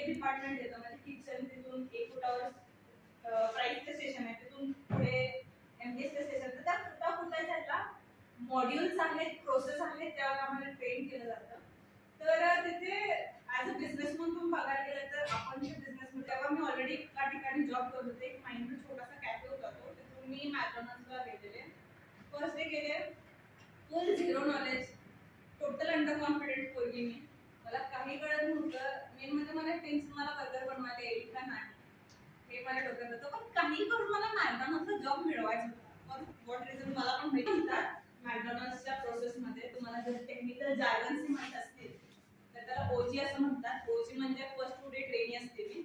Department येतं म्हणजे kitchen, तिथून एक फुटावर प्राईसचं सेशन आहे, तिथून पुढे एमबीएसचं सेशन. तर त्या फुटाच्या मॉड्यूल्स आहेत, प्रोसेस आहेत, त्यावर आम्हाला ट्रेन केलं जातं. तर तिथे ॲज अ बिझनेसमन तुम्ही बघायला गेलं तर आपण जे बिझनेसमध्ये, तेव्हा मी ऑलरेडी एका ठिकाणी जॉब करत होते. एक माइंडमध्ये छोटासा कॅफे होता तो, तिथून मी मॅकडॉनल्ड्सला गेलेले. फर्स्ट डे गेले, फुल zero knowledge, total under confident पोरगी मी. मला काही कळत नव्हतं. मेन म्हणजे मला टेन्शन, मला बर्गर बनवायला येईल का नाही हे मला डोक्यात होतं. पण काही करून मला मॅकडॉनल्ड्सचा जॉब मिळवायचा होता. फॉर व्हॉट रिझन मला पण माहिती होता. मॅकडॉनल्ड्सच्या प्रोसेसमध्ये तुम्हाला जर टेक्निकल जार्गन्स माहीत असतील तर त्याला ओजी असं म्हणतात. ओजी म्हणजे फर्स्ट टू डे ट्रेनी असते मी.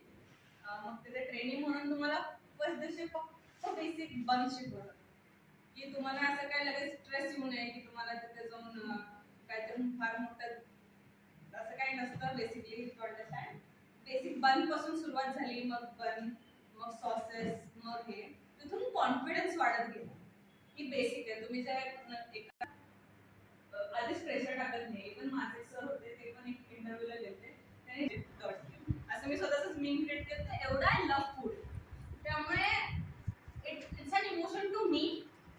मग तिथे ट्रेनिंग म्हणून तुम्हाला फर्स्ट दिवशी फक्त बेसिक बन शिकवतात की तुम्हाला असं काय लगेच स्ट्रेस येऊ नये की तुम्हाला तिथे जाऊन काहीतरी फार मोठं असं काही नसतं. बेसिकली अंडरस्टँड, बेसिक बन पासून सुरुवात झाली, मग बन, मग सॉसेस, मग हे तिथून कॉन्फिडन्स वाढत गेला की बेसिक आहे. तुम्ही जे एका आधीच प्रेशर टाकत नाही. इव्हन माझे सर होते, ते पण एक इंटरव्ह्यूला गेले, त्याने असं मी स्वतःच मीम क्रिएट केलं. एवढा आय लव्ह फूड, त्यामुळे it's an emotion to me.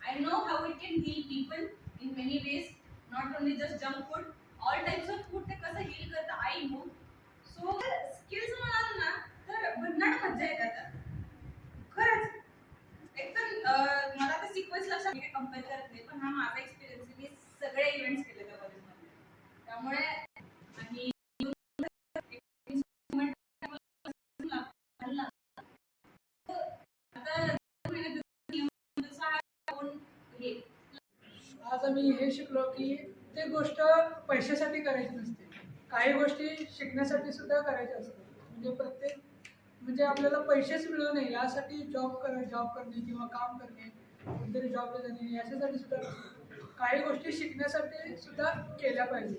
I know how it can heal people in many ways, not only just junk food, all types of food ते कसं heal करतं I know. So skills म्हणाल ना तर भन्नाट मज्जा येते आता खरंच. एकदम मला तर सिक्वेन्स लक्षात नाही, कंपेअर करत नाही, पण हा माझा एक्सपिरियन्स आहे. मी सगळे इव्हेंट्स केले त्या कॉलेजमध्ये, त्यामुळे आणि आज आम्ही हे शिकलो की ते गोष्ट पैशासाठी करायची नसते, काही गोष्टी शिकण्यासाठी सुद्धा करायच्या असतात. म्हणजे आपल्याला पैसेच मिळू नये यासाठी जॉब करणे किंवा काम करणे, कोणतरी जॉबला जाणे याच्यासाठी सुद्धा काही गोष्टी शिकण्यासाठी सुद्धा केल्या पाहिजे.